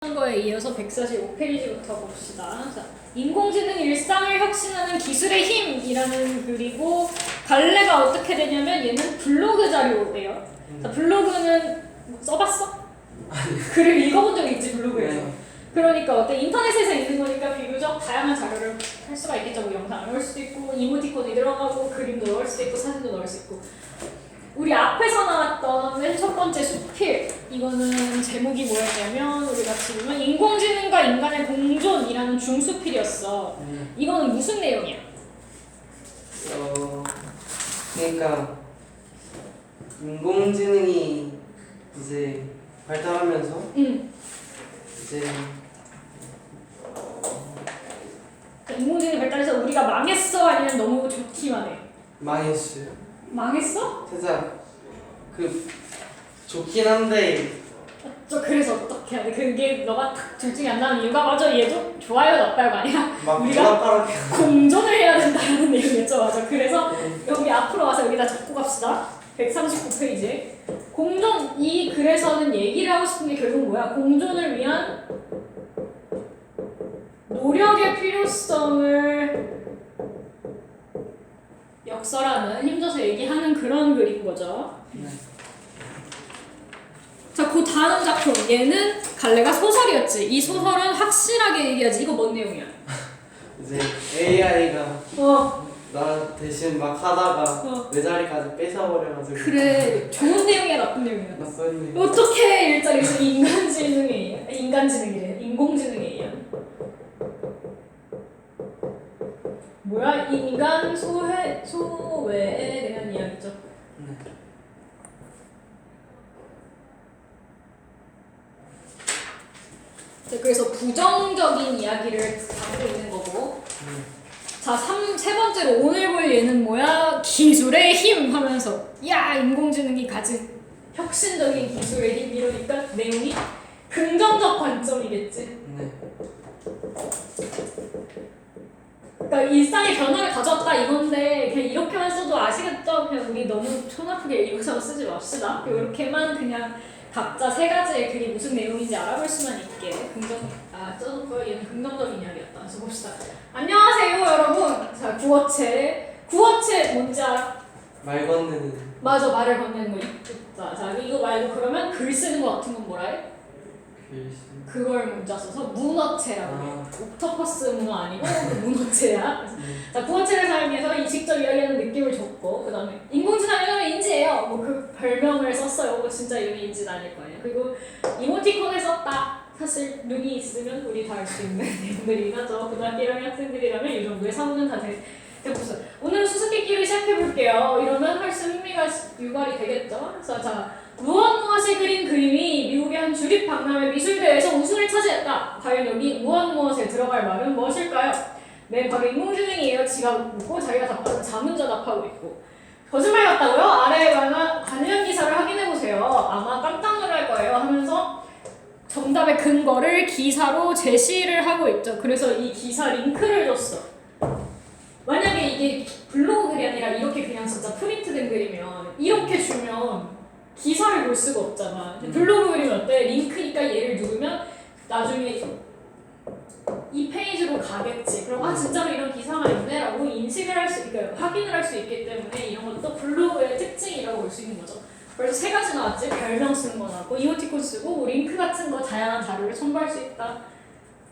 거에 이어서 145페이지부터 봅시다. 자, 인공지능 일상을 혁신하는 기술의 힘이라는 글이고 갈래가 어떻게 되냐면 얘는 블로그 자료예요. 자, 블로그는 써봤어? 글을 읽어본 적 있지 블로그에서. 그러니까 어때? 인터넷에서 있는 거니까 비교적 다양한 자료를 할 수가 있겠죠. 뭐 영상을 넣을 수도 있고 이모티콘이 들어가고 그림도 넣을 수도 있고 사진도 넣을 수 있고. 우리 앞에서 나왔던 맨 첫 번째 수필, 이거는 제목이 뭐였냐면 우리 같이 보면 인공지능과 인간의 공존이라는 중수필이었어. 이거는 무슨 내용이야? 그러니까 인공지능이 이제 발달하면서 이제 인공지능이 발달해서 우리가 망했어 아니면 너무 좋기만 해? 망했어요. 망했어? 살짝 좋긴 한데 그래서 어떻게 해야 돼? 그게 너가 둘 중에 안 나온 이유가 맞아 얘도 좋아요 나빠요가 아니야 막 우리가 공존을 해야 된다는 내용이었죠. 맞아. 그래서 여기 앞으로 와서 여기다 적고 갑시다. 139페이지에 공존, 이 글에서는 얘기를 하고 싶은 게 결국 뭐야? 공존을 위한 노력의 필요성을 역설하는, 힘줘서 얘기하는 그런 글인 거죠. 자, 그 다음 작품, 얘는 갈래가 소설이었지. 이 소설은 확실하게 얘기하지. 이거 뭔 내용이야? 이제 AI가 나 대신 막 하다가 내 자리까지 뺏어버려가지고. 그래, 좋은 내용이야 나쁜 내용이야? 나쁜 내용. 어떻게 일자리에서 인공지능이래. 뭐야? 인간 소외에 대한 이야기죠. 자, 그래서 부정적인 이야기를 담고 있는 거고. 자, 세 번째로 오늘 볼 얘는 뭐야? 기술의 힘 하면서 야, 인공지능이 가진 혁신적인 기술의 힘 이러니까 내용이 긍정적 관점이겠지. 그러니까 일상의 변화를 가져왔다 이건데 그냥 이렇게만 써도 아시겠죠? 그냥 우리 너무 손 아프게 이것저것 쓰지 맙시다. 이렇게만 그냥 각자 세 가지의 글이 무슨 내용인지 알아볼 수만 있게 써놓고요. 얘는 긍정적인 이야기였다. 그래서 봅시다. 안녕하세요 여러분. 자, 구어체 뭔지 알아? 말 건네는. 맞아, 말을 건네는 거 있다. 자, 이거 말고 그러면 글 쓰는 거 같은 건 뭐라 해? 그걸 문자 써서 문어체라고 해. 옥토퍼스 문어 아니고 문어체야. 자, 구어체를 사용해서 이 직접 이야기하는 느낌을 줬고, 그 다음에 인공지능은 인지예요. 뭐 그 별명을 썼어요. 뭐 진짜 이름이 인지는 아닐 거예요. 그리고 이모티콘을 썼다. 사실 눈이 있으면 우리 다 알 수 있는 내용들이긴 하죠. 고등학교 1학년 학생들이라면 이 정도의 사고는 다 됐어. 오늘 수수께끼를 시작해볼게요. 이러면 훨씬 흥미가 유발이 되겠죠. 그래서 자, 무엇무엇이 그린 그림이 미국의 한 주립 박람회 미술대회에서 우승을 차지했다. 과연 여기 무엇무엇에 들어갈 말은 무엇일까요? 네, 바로 인공지능이에요. 지가 묻고 자기가 답하는 자문자 답하고 있고. 거짓말 같다고요? 아래에 관련 기사를 확인해보세요. 아마 깜짝 놀랄 거예요 하면서 정답의 근거를 기사로 제시를 하고 있죠. 그래서 이 기사 링크를 줬어. 만약에 이게 블로그 글이 아니라 이렇게 그냥 진짜 프린트된 글이면 이렇게 주면 기사를 볼 수가 없잖아. 블로그 글이면 어때? 링크니까 얘를 누르면 나중에 이 페이지로 가겠지. 그럼 진짜로 이런 기사가 있네 라고 인식을 할 수, 그러니까 확인을 할 수 있기 때문에 이런 것도 블로그의 특징이라고 볼 수 있는 거죠. 그래서 세 가지 나왔지. 별명 쓰는 거 나왔고 이모티콘 쓰고 뭐 링크 같은 거 다양한 자료를 첨부할 수 있다.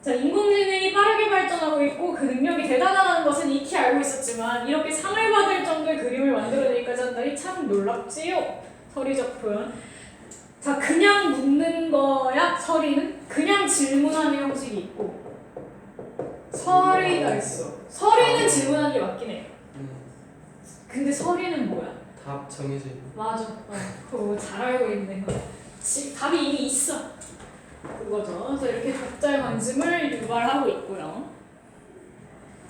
자, 인공지능이 빠르게 발전하고 있고 그 능력이 대단하다는 것은 익히 알고 있었지만 이렇게 상을 받을 정도의 그림을 만들어내기까지 한다니 참 놀랍지요. 서리적 표현. 자, 그냥 묻는 거야. 서리는 그냥 질문하는 형식이 있고 서리가 있어. 서리는 질문하는 게 맞긴 해. 근데 서리는 뭐야? 답 정해져 있는. 맞아. 그거 잘 알고 있네. 답이 이미 있어. 그거죠. 그래서 이렇게 독자의 관심을 유발하고 있고요.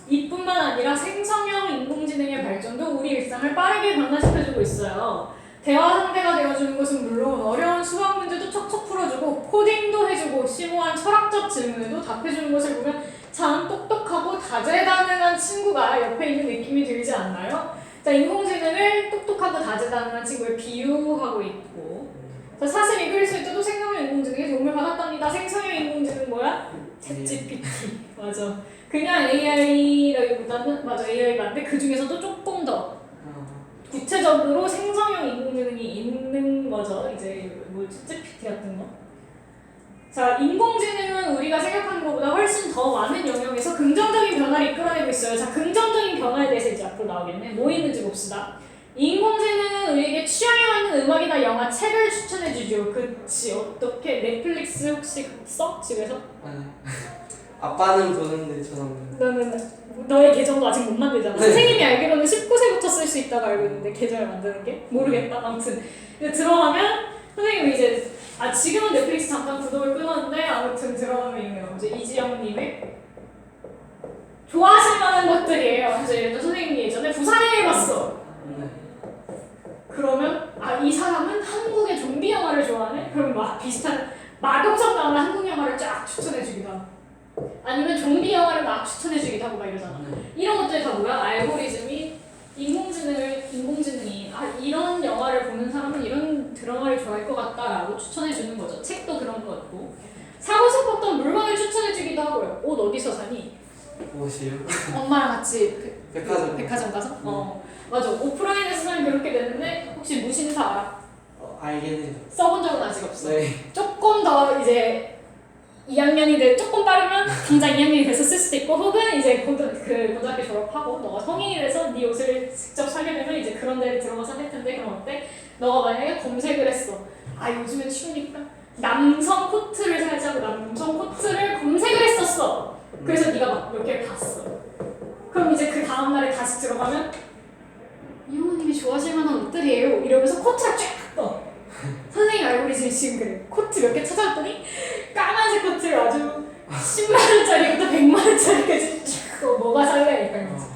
이뿐만 아니라 생성형 인공지능의 발전도 우리 일상을 빠르게 변화시켜주고 있어요. 대화 상대가 되어주는 것은 물론 어려운 수학 문제도 척척 풀어주고 코딩도 해주고 심오한 철학적 질문에도 답해주는 것을 보면 참 똑똑하고 다재다능한 친구가 옆에 있는 느낌이 들지 않나요? 자, 인공지능을 똑똑하고 다재다능한 친구에 비유하고 있고 자, 사실 이끌 수 있어도 생성형 인공지능에 도움을 받았답니다. 생성형 인공지능 뭐야? 챗GPT. 맞아. 그냥 AI라기보다는 맞아 AI 맞는데 그 중에서도 조금 더 구체적으로 생성형 인공지능이 있는 거죠. 이제 뭐 챗GPT 같은 거. 자, 인공지능은 우리가 생각하는 것보다 훨씬 더 많은 영역에서 긍정적인 변화를 이끌어내고 있어요. 자, 긍정적인 변화에 대해서 이제 앞으로 나오겠네. 뭐 있는지 봅시다. 인공지능은 우리에게 취향에 맞는 음악이나 영화, 책을 추천해주죠. 그치. 어떻게? 넷플릭스 혹시 써? 집에서? 아니. 아빠는 보는데 저는 너는 너의 계정도 아직 못 만들잖아. 네. 선생님이 알기로는 19세부터 쓸 수 있다고 알고 있는데 계정을 만드는 게? 모르겠다. 아무튼 근데 들어가면 선생님이 이제 지금은 넷플릭스 잠깐 구독을 끊었는데 아무튼 들어가면 있네요. 이제 이지영님의 좋아하실 만한 것들이에요. 그래서 예를 들어 선생님이 예전에 부산행을 봤어. 네. 그러면 이 사람은 한국의 좀비 영화를 좋아하네? 그럼 막 비슷한 마동석 나오는 한국 영화를 쫙 추천해주기도 하고 아니면 좀비 영화를 막 추천해주기도 하고 막 이러잖아. 이런 것들이 다 뭐야? 알고리즘이 인공지능이 이런 영화를 보는 사람은 이런 드라마를 좋아할 것 같다라고 추천해주는 거죠. 책도 그런 거 같고 사고 싶었던 물건을 추천해주기도 하고요. 옷 어디서 사니? 무엇이요? 엄마랑 같이 백화점 가서? 맞아. 오프라인에서 사면 그렇게 되는데 혹시 무신사 알아? 알긴 해요. 써본 적은 아직 없어. 네. 조금 더 이제 2학년이 조금 빠르면 당장 2학년이 돼서 쓸 수도 있고 혹은 이제 고등학교 졸업하고 너가 성인이 돼서 네 옷을 직접 사게 되면 이제 그런 데를 들어가서 할 텐데 그럼 어때? 너가 만약에 검색을 했어. 요즘엔 추우니까 남성 코트를 사자고 남성 코트를 검색을 했었어. 그래서 네가 막 몇 개를 봤어. 그럼 이제 그 다음날에 다시 들어가면 이모님이 좋아하실 만한 옷들이에요 이러면서 코트가 쫙 떠. 선생님 알고리즘이 지금 그래. 코트 몇 개 찾아왔더니 까만색 코트를 아주 10만원짜리부터 100만원짜리까지 쫙 뭐가 살래? 이러면서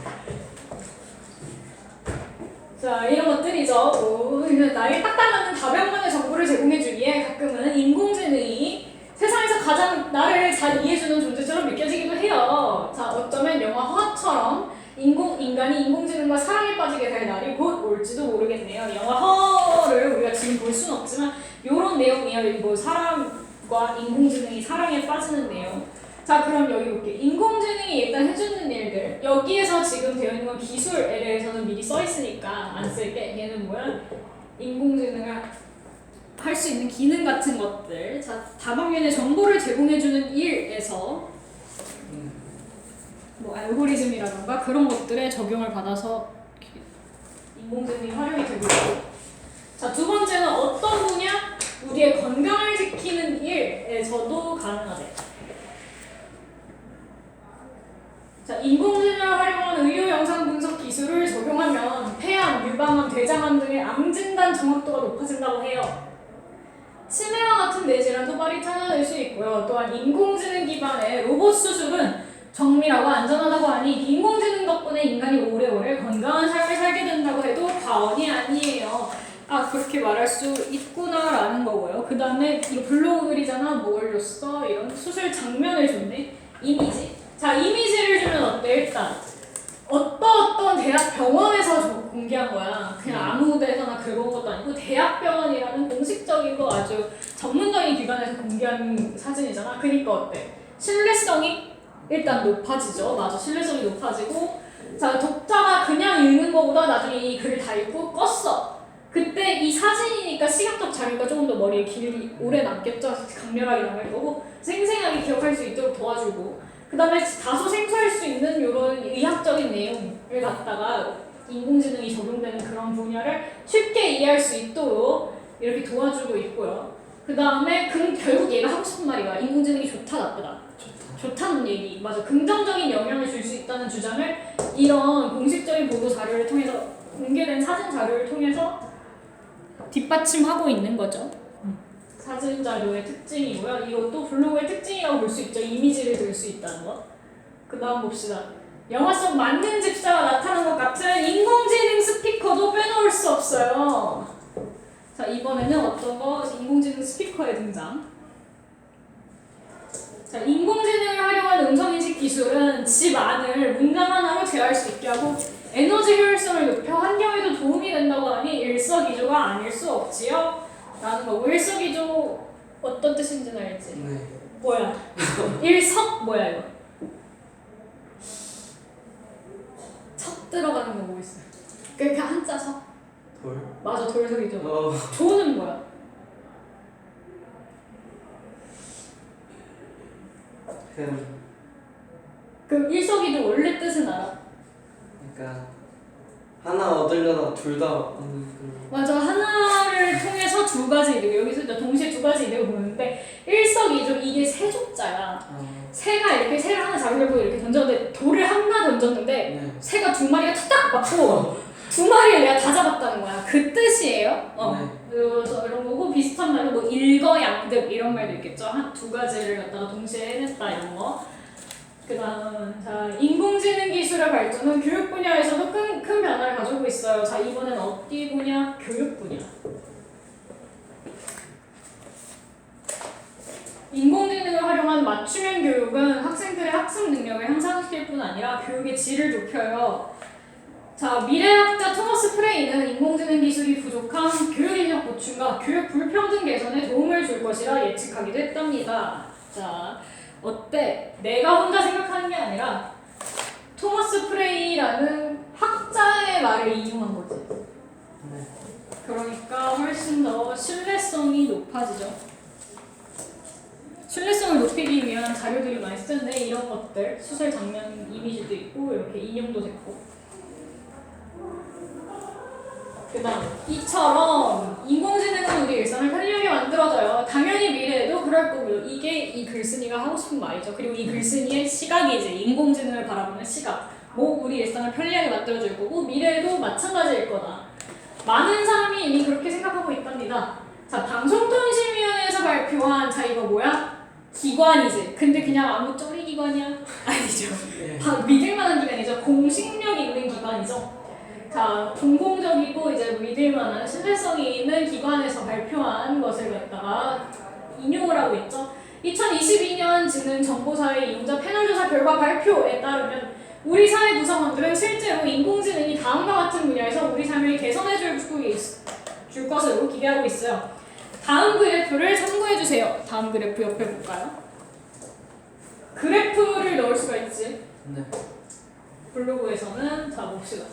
자 이런 것들이죠. 나에게 딱 맞는 다변만의 정보를 제공해주기에 가끔은 인공지능이 세상에서 가장 나를 잘 이해해주는 존재처럼 느껴지기도 해요. 자 어쩌면 영화 허처럼 인간이 인공지능과 사랑에 빠지게 될 날이 곧 올지도 모르겠네요. 영화 허를 우리가 지금 볼 수는 없지만 이런 내용이에요. 뭐 사람과 인공지능이 사랑에 빠지는 내용. 자 그럼 여기 볼게요. 인공지능이 일단 해주는 일들 여기에서 지금 되어 있는 건 기술에 대해서는 미리 써 있으니까 안 쓸게. 얘는 뭐야? 인공지능을 할 수 있는 기능 같은 것들. 자 다방면의 정보를 제공해주는 일에서 뭐 알고리즘이라던가 그런 것들에 적용을 받아서 인공지능이 활용이 되고 있고. 자 두 번째는 어떤 분야? 우리의 건강을 지키는 일에서도 가능하대. 자, 인공지능을 활용한 의료 영상 분석 기술을 적용하면 폐암, 유방암, 대장암 등의 암 진단 정확도가 높아진다고 해요. 치매와 같은 뇌질환도 빨리 찾아낼 수 있고요. 또한 인공지능 기반의 로봇 수술은 정밀하고 안전하다고 하니 인공지능 덕분에 인간이 오래오래 건강한 삶을 살게 된다고 해도 과언이 아니에요. 그렇게 말할 수 있구나라는 거고요. 그 다음에 이거 블로그 글이잖아. 뭘 줬어? 이런 수술 장면을 줬네. 이미지. 자 이미지를 주면 어때? 일단 어떤 대학 병원에서 공개한 거야. 그냥 아무 데서나 긁은 것도 아니고 대학병원이라는 공식적이고 아주 전문적인 기관에서 공개한 사진이잖아. 그러니까 어때? 신뢰성이 일단 높아지죠. 맞아. 신뢰성이 높아지고 자 독자가 그냥 읽는 거보다 나중에 이 글을 다 읽고 껐어. 그때 이 사진이니까 시각적 자료가 조금 더 머리에 길이 오래 남겠죠. 강렬하게 남을 거고 생생하게 기억할 수 있도록 도와주고 그 다음에 다소 생소할 수 있는 이런 의학적인 내용을 갖다가 인공지능이 적용되는 그런 분야를 쉽게 이해할 수 있도록 이렇게 도와주고 있고요. 그 다음에 결국 얘가 하고 싶은 말이 뭐야? 인공지능이 좋다 나쁘다? 좋다는 얘기. 맞아. 긍정적인 영향을 줄 수 있다는 주장을 이런 공식적인 보도 자료를 통해서 공개된 사진 자료를 통해서 뒷받침하고 있는 거죠. 사진 자료의 특징이고요. 이것도 블로그의 특징이라고 볼 수 있죠. 이미지를 들 수 있다는 거. 그 다음 봅시다. 영화 속 만능 집사가 나타난 것 같은 인공지능 스피커도 빼놓을 수 없어요. 자 이번에는 어떤 거? 인공지능 스피커의 등장. 자 인공지능을 활용한 음성인식 기술은 집 안을 문장 하나로 제어할 수 있게 하고 에너지 효율성을 높여 환경에도 도움이 된다고 하니 일석이조가 아닐 수 없지요. 라는 거. 일석이조 어떤 뜻인지는 알지? 네. 뭐야? 일석 뭐야 이거? 석 들어가는 거 뭐 있어? 그렇게 한자 석? 돌. 맞아, 돌석이조. 어. 조는 뭐야? 그 일석이조 원래 뜻은 알아? 그러니까 하나 얻으려다 둘 다 얻는 그런. 맞아, 하나를 통해서 두 가지 이득, 여기서 이제 동시에 두 가지 이득을 보는데 일석이조 이게 세족자야. 새가 이렇게 새를 하나 잡으려고 이렇게 던졌는데 돌을 하나 던졌는데 네. 새가 두 마리가 탁탁 맞고 두 마리를 내가 다 잡았다는 거야. 그 뜻이에요. 네. 그래서 이런 거고 비슷한 말로 뭐 일거양득 이런 말도 있겠죠. 한 두 가지를 갖다가 동시에 해냈다 이런 거. 그다음 자 인공지능 기술의 발전은 교육 분야에서도 큰 변화를 가져오고 있어요. 자 이번엔 어디 분야? 교육 분야. 인공지능을 활용한 맞춤형 교육은 학생들의 학습 능력을 향상시킬 뿐 아니라 교육의 질을 높여요. 자, 미래학자 토머스 프레이는 인공지능 기술이 부족한 교육 인력 보충과 교육 불평등 개선에 도움을 줄 것이라 예측하기도 했답니다. 자, 어때? 내가 혼자 생각하는 게 아니라 토머스 프레이라는 학자의 말을 이용한 거지. 네. 그러니까 훨씬 더 신뢰성이 높아지죠. 신뢰성을 높이기 위한 자료들이 많이 쓰는데 이런 것들, 수술 장면 이미지도 있고 이렇게 인용도 됐고. 그다음 이처럼 인공지능은 우리 일상을 편리하게 만들어줘요. 당연히 미래에도 그럴 거고요. 이게 이 글쓴이가 하고 싶은 말이죠. 그리고 이 글쓴이의 시각이지. 인공지능을 바라보는 시각. 뭐 우리 일상을 편리하게 만들어줄 거고 미래에도 마찬가지일 거다. 많은 사람이 이미 그렇게 생각하고 있답니다. 자, 방송통신위원회에서 발표한 자 이거 뭐야? 기관이지. 근데 그냥 아무 쪼리 기관이야? 아니죠. 네. 믿을만한 기관이죠. 공식력 있는 기관이죠. 자, 공공적이고 이제 믿을만한 신뢰성이 있는 기관에서 발표한 것을 갖다가 인용을 하고 있죠. 2022년 지능 정보사회 이용자 패널 조사 결과 발표에 따르면 우리 사회 구성원들은 실제로 인공지능이 다음과 같은 분야에서 우리 삶을 개선해 줄 것으로 기대하고 있어요. 다음 그래프를 참고해 주세요. 다음 그래프 옆에 볼까요? 그래프를 넣을 수가 있지. 네. 블로그에서는 자 봅시다.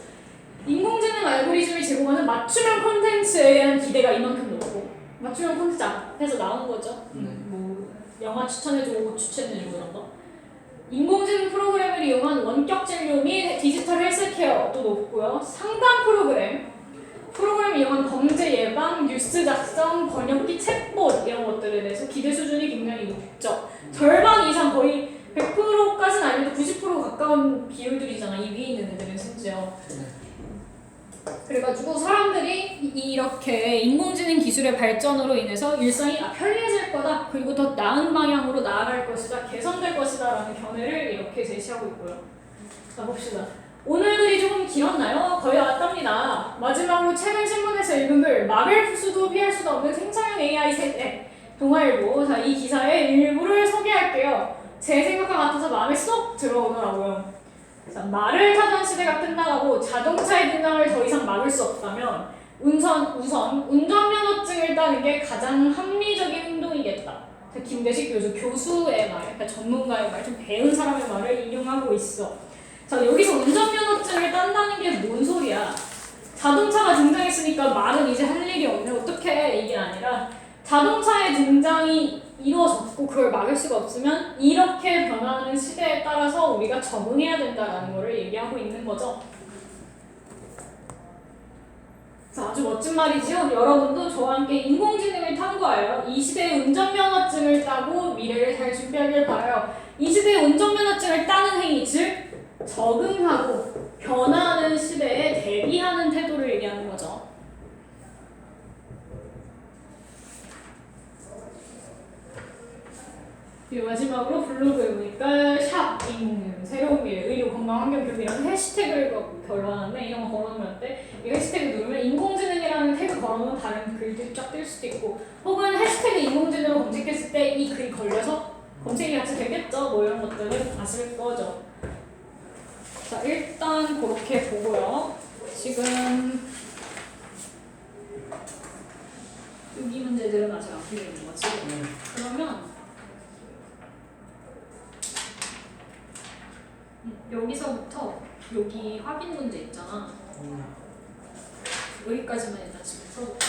인공지능 알고리즘이 제공하는 맞춤형 콘텐츠에 대한 기대가 이만큼 높고 맞춤형 콘텐츠 앞에서 나온 거죠. 뭐 영화 추천해주고 추천해주고 이런 거. 인공지능 프로그램을 이용한 원격 진료 및 디지털 헬스케어도 높고요. 상담 프로그램을 이용한 범죄 예방, 뉴스 작성, 번역기, 챗봇 이런 것들에 대해서 기대 수준이 굉장히 높죠. 절반 이상 거의 100%까지는 아니어도 90% 가까운 비율들이잖아. 이 위에 있는 애들은 심지어. 그래가지고 사람들이 이렇게 인공지능 기술의 발전으로 인해서 일상이 편리해질 거다. 그리고 더 나은 방향으로 나아갈 것이다. 개선될 것이다. 라는 견해를 이렇게 제시하고 있고요. 자 봅시다. 오늘 글이 조금 길었나요? 거의 왔답니다. 마지막으로 최근 신문에서 읽은 글 막을 수도 피할 수도 없는 생성형 AI 세대 동아일보. 자, 이 기사의 일부를 소개할게요. 제 생각과 같아서 마음에 쏙 들어오더라고요. 자, 말을 타던 시대가 끝나가고 자동차의 등장을 더 이상 막을 수 없다면 우선 운전면허증을 따는 게 가장 합리적인 행동이겠다. 자, 김대식 교수의 말, 그러니까 전문가의 말, 좀 배운 사람의 말을 인용하고 있어. 자, 여기서 운전면허증을 딴다는 게 뭔 소리야? 자동차가 등장했으니까 말은 이제 할 일이 없네. 어떻게 이게 아니라 자동차의 등장이 이루어졌고 그걸 막을 수가 없으면 이렇게 변화하는 시대에 따라서 우리가 적응해야 된다라는 거를 얘기하고 있는 거죠. 자, 아주 멋진 말이지요. 여러분도 저와 함께 인공지능을 탐구하여 이 시대의 운전면허증을 따고 미래를 잘 준비하길 바라요. 이 시대의 운전면허증을 따는 행위, 즉 적응하고 변화하는 시대에 대비하는 태도를 얘기하는 거죠. 그리고 마지막으로 블로그에 보니까 샵 인공지능, 새로운 미래, 의료, 건강, 환경, 교육 이런 해시태그를 걸어놨는데 이런 거 걸어놓으면 어때? 이 해시태그 누르면 인공지능이라는 태그 걸어놓으면 다른 글들이 쫙 뜰 수도 있고 혹은 해시태그 인공지능으로 검색했을 때 이 글이 걸려서 검색이 같이 되겠죠? 뭐 이런 것들은 아실 거죠. 자, 일단 그렇게 보고요. 지금 여기 문제 문제들은 아직 안 풀려 있는 거지. 그러면 여기서부터 여기 확인 문제 있잖아. 여기까지만 일단 지금 풀어볼까?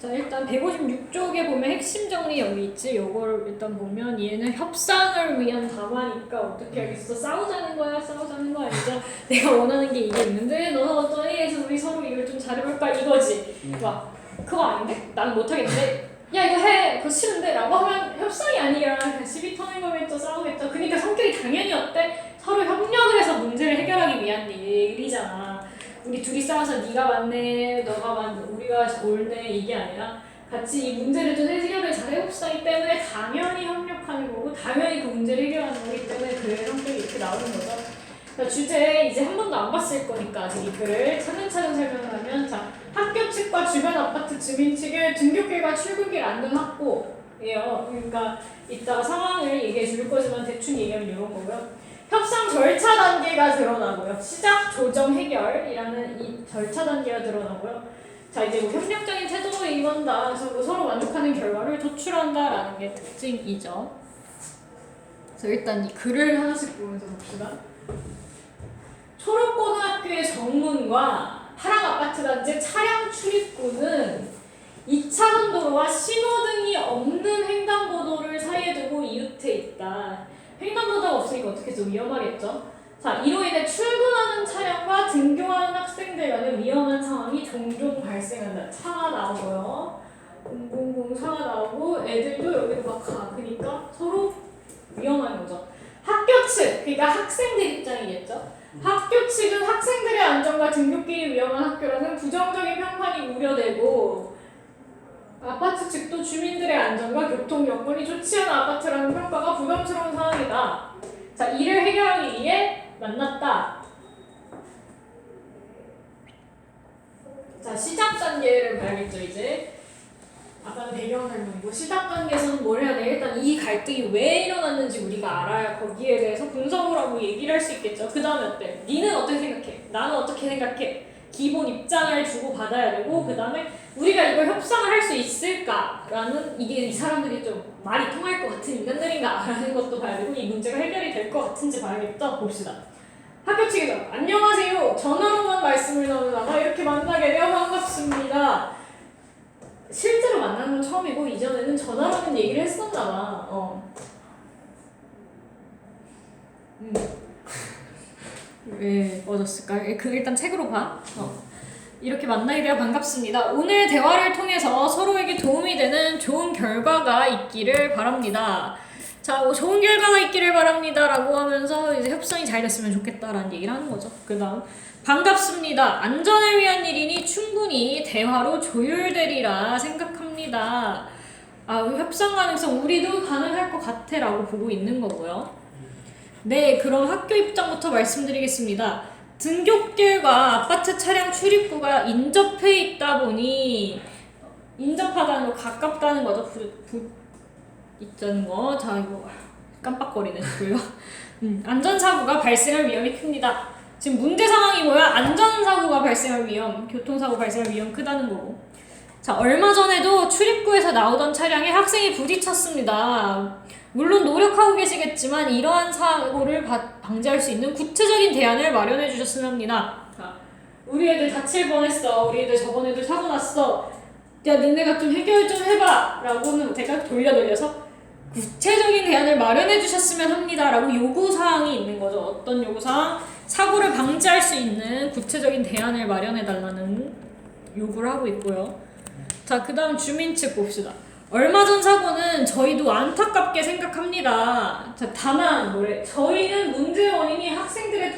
자, 일단 156쪽에 보면 핵심 정리 여기 있지. 요걸 일단 보면 얘는 협상을 위한 답안이니까 어떻게 하겠어? 싸우자는 거야? 싸우자는 거 아니죠? 내가 원하는 게 이게 있는데 너는 어떠니? 해서 우리 서로 이걸 좀 잘해볼까? 이거지. 막 그거 아닌데? 나는 못하겠는데? 야 이거 해! 그거 싫은데? 라고 하면 협상이 아니라 그냥 시비 터는 거겠죠? 싸우겠죠? 그러니까 성격이 당연히 어때? 서로 협력을 해서 문제를 해결하기 위한 일이잖아. 우리 둘이 싸워서 네가 맞네, 너가 맞네, 우리가 옳네 이게 아니라 같이 이 문제를 좀 해결을 잘 해봅시다. 이 때문에 당연히 협력하는 거고 당연히 그 문제를 해결하는 거기 때문에 글의 성격이 이렇게 나오는 거죠. 자, 주제 이제 한 번도 안 봤을 거니까 아직 이 글을 차근차근 설명을 하면 자, 학교 측과 주변 아파트 주민 측의 등교길과 출근길 안전 확보예요. 그러니까 이따가 상황을 얘기해 줄 거지만 대충 얘기하면 이런 거고요. 협상 절차 단계가 드러나고요. 시작, 조정, 해결이라는 이 절차 단계가 드러나고요. 자, 이제 뭐 협력적인 태도로 임한다. 그래서 뭐 서로 만족하는 결과를 도출한다라는 게 특징이죠. 그래서 일단 이 글을 하나씩 보면서 봅시다. 초록고등학교의 정문과 파랑아파트단지 차량 출입구는 2차선 도로와 신호등이 없는 횡단보도를 사이에 두고 이웃해 있다. 횡단보도가 없으니까 어떻게 좀 위험하겠죠? 자, 이로 인해 출근하는 차량과 등교하는 학생들 간의 위험한 상황이 종종 발생한다. 차가 나오고요. 공공차가 나오고 애들도 여기로 막 가. 그러니까 서로 위험한 거죠. 학교 측, 그러니까 학생들 입장이겠죠. 학교 측은 학생들의 안전과 등교길이 위험한 학교라는 부정적인 평판이 우려되고 아파트 측도 주민들의 안전과 교통 여건이 좋지 않은 아파트라는 평가가 부담스러운 상황이다. 자, 이를 해결하기 위해 만났다. 자, 시작 단계를 봐야겠죠, 이제. 아까는 배경 설명이고 시작 단계에서는 뭘 해야 돼? 일단 이 갈등이 왜 일어났는지 우리가 알아야 거기에 대해서 분석을 하고 얘기를 할 수 있겠죠. 그 다음에 어때? 니는 어떻게 생각해? 나는 어떻게 생각해? 기본 입장을 주고 받아야 되고 그 다음에 우리가 이걸 협상을 할 수 있을까라는 이게 이 사람들이 좀 말이 통할 것 같은 인간들인가라는 것도 봐야 되고 이 문제가 해결이 될 것 같은지 봐야겠죠. 봅시다. 학교 측에서 안녕하세요. 전화로만 말씀을 나누다가 이렇게 만나게 되어 반갑습니다. 실제로 만나는 건 처음이고 이전에는 전화로는 얘기를 했었나 봐. 왜 얻었을까? 그 일단 책으로 봐. 이렇게 만나게 되어 반갑습니다. 오늘 대화를 통해서 서로에게 도움이 되는 좋은 결과가 있기를 바랍니다. 자, 좋은 결과가 있기를 바랍니다라고 하면서 이제 협상이 잘 됐으면 좋겠다라는 얘기를 하는 거죠. 그다음 반갑습니다. 안전을 위한 일이니 충분히 대화로 조율되리라 생각합니다. 협상 가능성 우리도 가능할 것 같아라고 보고 있는 거고요. 네, 그럼 학교 입장부터 말씀드리겠습니다. 등굣길과 아파트 차량 출입구가 인접해 있다 보니 인접하다는 거 가깝다는 거죠. 있다는 거. 자, 이거 깜빡거리네 지금요. 안전사고가 발생할 위험이 큽니다. 지금 문제 상황이 뭐야? 안전사고가 발생할 위험, 교통사고 발생할 위험 크다는 거고. 자, 얼마 전에도 출입구에서 나오던 차량에 학생이 부딪혔습니다. 물론 노력하고 계시겠지만 이러한 사고를 방지할 수 있는 구체적인 대안을 마련해 주셨으면 합니다. 자, 우리 애들 다칠 뻔했어. 우리 애들 저번에도 사고 났어. 야, 니네가 좀 해결 좀 해봐. 라고는 제가 돌려서 구체적인 대안을 마련해 주셨으면 합니다. 라고 요구사항이 있는 거죠. 어떤 요구사항? 사고를 방지할 수 있는 구체적인 대안을 마련해 달라는 요구를 하고 있고요. 자, 그 다음 주민 측 봅시다. 얼마 전 사고는 저희도 안타깝게 생각합니다. 자, 다만 저희는 문제의 원인이 학생들의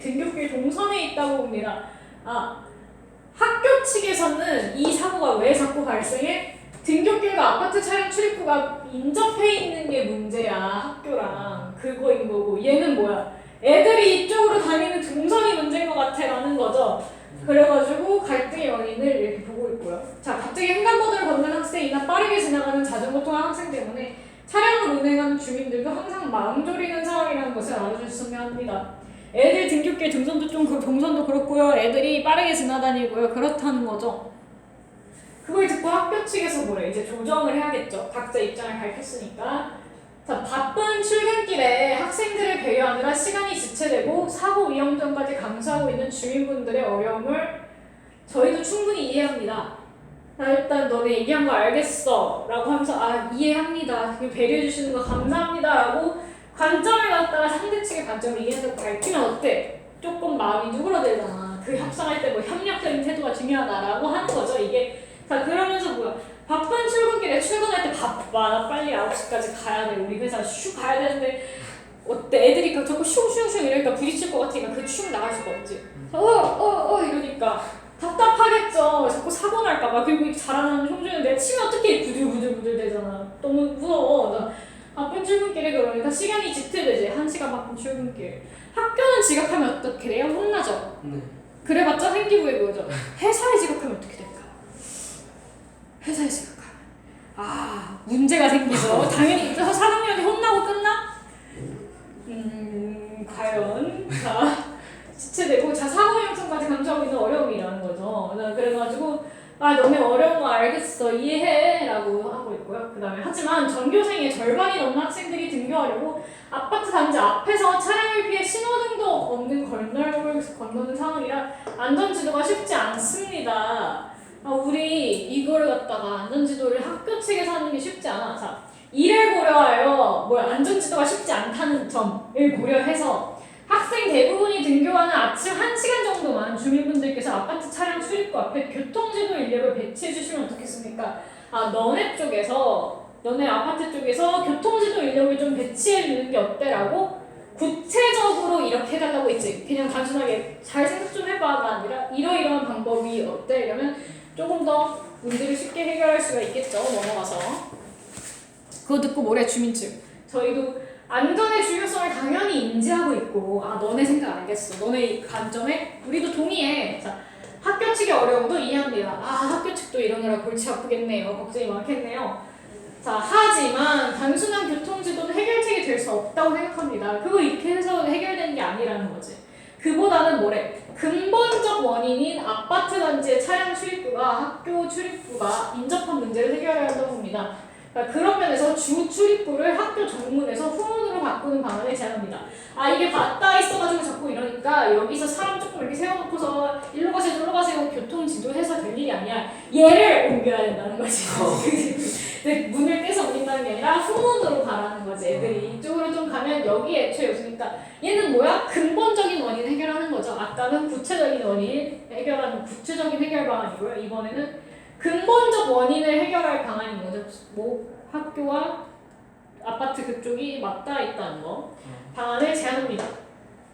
등굣길 동선에 있다고 봅니다. 학교 측에서는 이 사고가 왜 자꾸 발생해? 등굣길과 아파트 차량 출입구가 인접해 있는 게 문제야. 학교랑 그거인 거고 얘는 뭐야? 애들이 이쪽으로 다니는 동선이 문제인 것 같아 라는 거죠. 그래가지고 갈등의 원인을 이렇게 보고 있고요. 자, 갑자기 횡단보도를 걷는 학생이나 빠르게 지나가는 자전거 통한 학생 때문에 차량을 운행하는 주민들도 항상 마음 졸이는 상황이라는 것을 알아주셨으면 합니다. 애들 등굣길 동선도 동선도 그렇고요. 애들이 빠르게 지나다니고요. 그렇다는 거죠. 그걸 듣고 학교 측에서 뭐래? 이제 조정을 해야겠죠. 각자 입장을 밝혔으니까. 자, 바쁜 출근길에 학생들을 배려하느라 시간이 지체되고 사고 위험성까지 감수하고 있는 주민분들의 어려움을 저희도 충분히 이해합니다. 자, 일단 너네 얘기한 거 알겠어 라고 하면서 아 이해합니다. 배려해 주시는 거 감사합니다 라고 관점을 갖다가 상대 측의 관점을 이해해서 밝히면 어때? 조금 마음이 누그러들잖아. 그 협상할 때 뭐 협력적인 태도가 중요하다라고 하는 거죠. 이게 자 그러면서 뭐야? 바쁜 출근길에 출근할 때 바빠. 나 빨리 9시까지 가야 돼. 우리 회사 슉 가야 되는데 어때? 애들이 자꾸 슝슝슝 이러니까 부딪힐 것 같으니까 그 슝 나갈 수가 없지. 이러니까 답답하겠죠. 자꾸 사고 날까봐. 그리고 자라나는 형준은 내가 치면 어떻게 부들부들 되잖아. 너무 무서워. 나 바쁜 출근길에 그러니까 시간이 지체되지. 1시간 바쁜 출근길. 학교는 지각하면 어떻게 돼요? 혼나죠. 그래봤자 생기부에 그거죠. 회사에 지각하면 어떻게 될까? 회사에 지각하면 문제가 생기죠. 당연히 사장님한테 혼나고 끝나? 과연 지체되고 사고 형성까지 감수하고 있는 어려움이라는 거죠. 그래가지고 너네 어려운 거 알겠어 이해해 라고 하고 있고요. 그 다음에 하지만 전교생의 절반이 넘는 학생들이 등교하려고 아파트 단지 앞에서 차량을 피해 신호등도 없는 건널목을 건너는 상황이라 안전지도가 쉽지 않습니다. 우리 이거를 갖다가 안전지도를 학교 측에서 하는 게 쉽지 않아. 자, 이를 고려하여 안전지도가 쉽지 않다는 점을 고려해서 학생 대부분이 등교하는 아침 1시간 정도만 주민분들께서 아파트 차량 출입구 앞에 교통지도 인력을 배치해 주시면 어떻겠습니까? 너네 아파트 쪽에서 교통지도 인력을 좀 배치해 주는 게 어때라고 구체적으로 이렇게 해달라고 했지. 그냥 단순하게 잘 생각 좀 해봐가 아니라 이러이러한 방법이 어때? 이러면 조금 더 문제를 쉽게 해결할 수가 있겠죠. 넘어가서 그거 듣고 뭐래 주민 측. 저희도 안전의 중요성을 당연히 인지하고 있고 너네 생각 알겠어. 너네 관점에 우리도 동의해. 자, 학교 측의 어려움도 이해합니다. 학교 측도 이러느라 골치 아프겠네요. 걱정이 많겠네요. 자, 하지만 단순한 교통지도는 해결책이 될 수 없다고 생각합니다. 그거 이렇게 해서 해결되는 게 아니라는 거지. 그보다는 뭐래? 근본적 원인인 아파트 단지의 차량 출입구가 학교 출입구가 인접한 문제를 해결해야 한다고 봅니다. 그런 면에서 주 출입구를 학교 정문에서 후문으로 바꾸는 방안을 제안합니다. 이게 맞닿아 있어가지고 자꾸 이러니까 여기서 사람 조금 이렇게 세워놓고서 일로 가세요 저로 가세요 교통지도 해서 될 일이 아니야. 얘를 옮겨야 된다는 거지. 문을 떼서 옮긴다는 게 아니라 후문으로 가라는 거지. 애들이 이쪽으로 좀 가면 여기 애초에 없으니까 얘는 근본적인 원인 해결하는 거죠. 아까는 구체적인 원인 해결하는 구체적인 해결 방안이고요. 이번에는 근본적 원인을 해결할 방안인 거죠. 학교와 아파트 그쪽이 맞닿아 있다는 거. 방안을 제안합니다.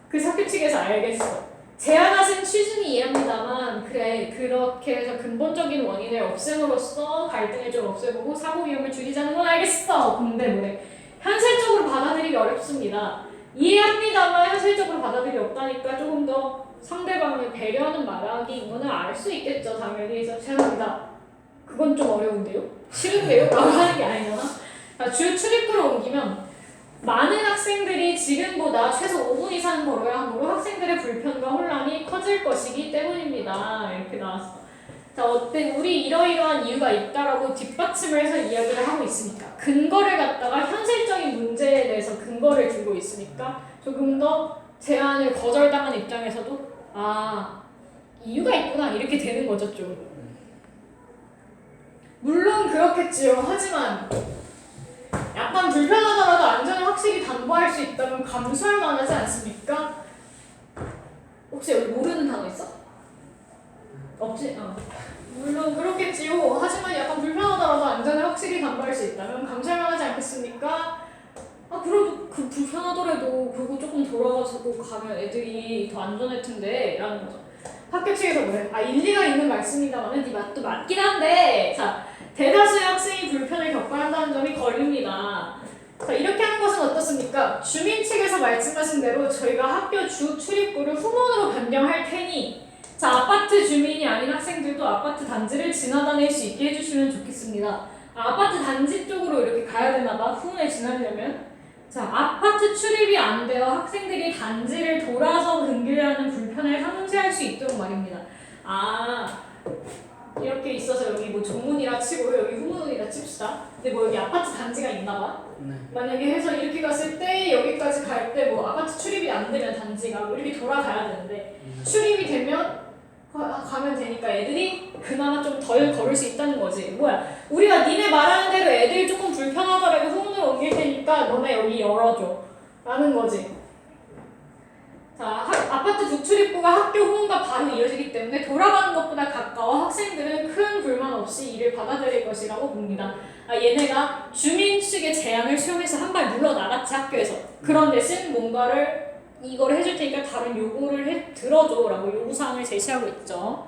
그래서 학교 측에서 알겠어. 제안하신 취지는 이해합니다만 그렇게 해서 근본적인 원인을 없앰으로써 갈등을 좀 없애보고 사고 위험을 줄이자는 건 알겠어. 근데 현실적으로 받아들이기 어렵습니다. 이해합니다만 현실적으로 받아들이기 없다니까 조금 더 상대방을 배려하는 말하기인 거는 알 수 있겠죠. 당연히. 그래서 제안합니다. 그건 좀 어려운데요? 싫은데요? 라고 하는 게 아니잖아. 주 출입구를 옮기면 많은 학생들이 지금보다 최소 5분 이상 걸어야 하므로 학생들의 불편과 혼란이 커질 것이기 때문입니다. 이렇게 나왔어. 자, 어때? 우리 이러이러한 이유가 있다라고 뒷받침을 해서 이야기를 하고 있으니까 근거를 갖다가 현실적인 문제에 대해서 근거를 들고 있으니까 조금 더 제안을 거절당한 입장에서도 이유가 있구나 이렇게 되는 거죠. 좀 물론 그렇겠지요. 하지만 약간 불편하더라도 안전을 확실히 담보할 수 있다면 감수할 만하지 않습니까? 혹시 여기 모르는 단어 있어? 없지? 물론 그렇겠지요. 하지만 약간 불편하더라도 안전을 확실히 담보할 수 있다면 감수할 만하지 않겠습니까? 그래도 그 불편하더라도 그거 조금 돌아가지고 가면 애들이 더 안전할 텐데 라는 거죠. 학교 측에서 일리가 있는 말씀입니다만 네 맛도 맞긴 한데 대다수의 학생이 불편을 겪어야 한다는 점이 걸립니다. 이렇게 하는 것은 어떻습니까? 주민 측에서 말씀하신 대로 저희가 학교 주 출입구를 후문으로 변경할 테니 아파트 주민이 아닌 학생들도 아파트 단지를 지나다닐 수 있게 해주시면 좋겠습니다. 아파트 단지 쪽으로 이렇게 가야 되나봐. 후문에 지나려면 자, 아파트 출입이 안 되어 학생들이 단지를 돌아서 등교하는 불편을 상쇄할 수 있도록 말입니다. 아, 이렇게 있어서 여기 뭐 정문이라 치고 여기 후문이라 칩시다. 근데 뭐 여기 아파트 단지가 있나봐. 네. 만약에 해서 이렇게 갔을 때 여기까지 갈 때 뭐 아파트 출입이 안 되면 단지가 뭐 이렇게 돌아가야 되는데 출입이 되면 가면 되니까 애들이 그나마 좀 덜 걸을 수 있다는 거지. 뭐야? 우리가 니네 말하는 대로 애들이 조금 불편하더라도 후문으로 옮길 테니까 너네 여기 열어줘. 라는 거지. 자, 아파트 북출입구가 학교 후문과 바로 이어지기 때문에 돌아가는 것보다 가까워 학생들은 큰 불만 없이 이를 받아들일 것이라고 봅니다. 아, 얘네가 주민 측의 제안을 수용해서 한 발 물러나갔지 학교에서. 그런 대신 뭔가를 이걸 해줄 테니까 다른 요구를 들어줘 라고 요구사항을 제시하고 있죠.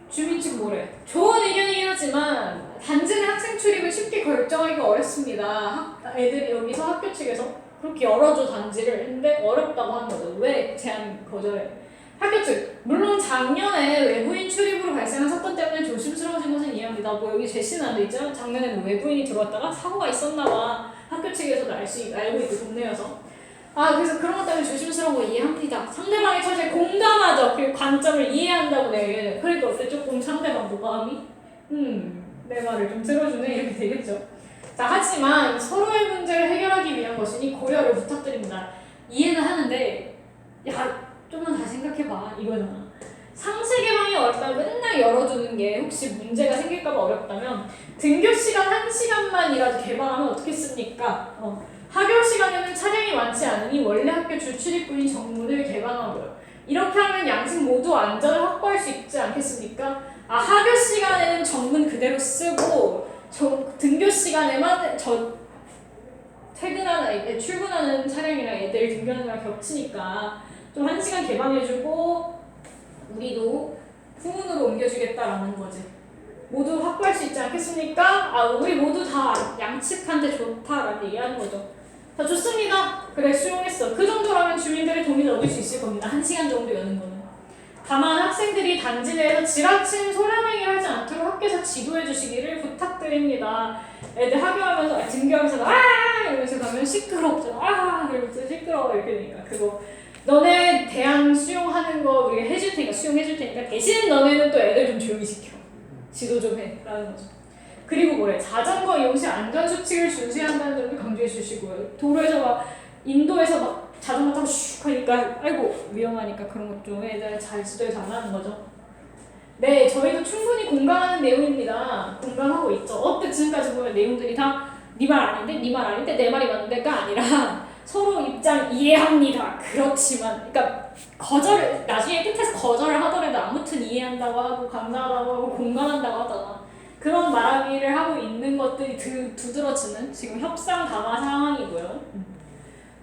주민 측 뭐래? 좋은 의견이긴 하지만 단지 내 학생 출입을 쉽게 결정하기가 어렵습니다. 애들이 여기서 학교 측에서 그렇게 열어줘 단지를 했는데 어렵다고 하는 거죠. 왜 제안 거절해? 학교 측 물론 작년에 외부인 출입으로 발생한 사건 때문에 조심스러워진 것은 이해합니다. 뭐 여기 제시는 안 돼 있죠? 작년에 뭐 외부인이 들어왔다가 사고가 있었나봐. 학교 측에서도 알고 있고 동네여서. 아, 그래서 그런 것 때문에 조심스러운 거 이해합니다. 상대방의 처지에 공감하죠. 그 관점을 이해한다고 내가 얘기해. 그러니까 어때? 조금 상대방도 마음이 내 말을 좀 들어주네 이렇게 되겠죠. 자, 하지만 서로의 문제를 해결하기 위한 것이니 고려를 부탁드립니다. 이해는 하는데 야, 좀만 잘 생각해봐 이거잖아. 상세 개방이 어렵다면 맨날 열어두는 게 혹시 문제가 생길까봐 어렵다면 등교 시간 1시간만이라도 개방하면 어떻겠습니까? 하교 시간에는 차량이 많지 않으니 원래 학교 주출입구인 정문을 개방하고요. 이렇게 하면 양측 모두 안전을 확보할 수 있지 않겠습니까? 아, 하교 시간에는 정문 그대로 쓰고 등교 시간에만 출근하는 차량이랑 애들 등교하는 거랑 겹치니까 좀 1시간 개방해주고 우리도 후문으로 옮겨주겠다라는 거지. 모두 확보할 수 있지 않겠습니까? 아, 우리 모두 다 양측한테 좋다라는 얘기하는 거죠. 자, 좋습니다. 그래, 수용했어. 그 정도라면 주민들의 동의를 얻을 수 있을 겁니다. 1시간 정도 여는 거는. 다만 학생들이 단지 내에서 지나친 소란행위를 하지 않도록 학교에서 지도해 주시기를 부탁드립니다. 애들 학교하면서 등교하면서 이러면서 가면 시끄럽죠. 이러면서 시끄러워 이렇게 되니까 그거 너네 대안 수용하는 거 우리가 해줄 테니까 수용해줄 테니까 대신 너네는 또 애들 좀 조용히 시켜. 지도 좀 해. 라는 거죠. 그리고 뭐래? 자전거 이용 시 안전수칙을 준수한다는 점을 강조해 주시고요. 도로에서 막 인도에서 막 자전거 타고 슉 하니까 아이고 위험하니까 그런 것 좀 애들 잘 지도해 달라는 거죠. 네, 저희도 충분히 공감하는 내용입니다. 공감하고 있죠. 어때? 지금까지 보면 내용들이 다 네 말 아닌데? 네 말 아닌데? 내 말이 맞는데가 아니라 서로 입장 이해합니다. 그렇지만 그러니까 나중에 끝에서 거절을 하더라도 아무튼 이해한다고 하고 감사하다고 하고 공감한다고 하잖아. 그런 말하기를 하고 있는 것들이 두드러지는 지금 협상 담화 상황이고요.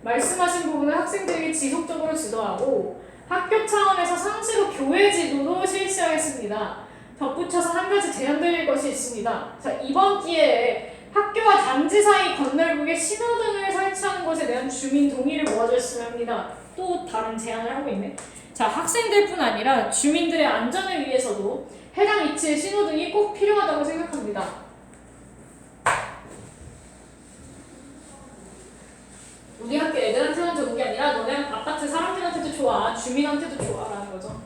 말씀하신 부분은 학생들에게 지속적으로 지도하고 학교 차원에서 상시로 교회 지도도 실시하겠습니다. 덧붙여서 한 가지 제안드릴 것이 있습니다. 자, 이번 기회에 학교와 단지 사이 건널북에 신호등을 설치하는 것에 대한 주민 동의를 모아줬으면 합니다. 또 다른 제안을 하고 있네. 자, 학생들뿐 아니라 주민들의 안전을 위해서도 해당 위치에 신호등이 꼭 필요하다고 생각합니다. 우리 학교 애들한테만 좋은 게 아니라 너네 아파트 사람들한테도 좋아, 주민한테도 좋아라는 거죠.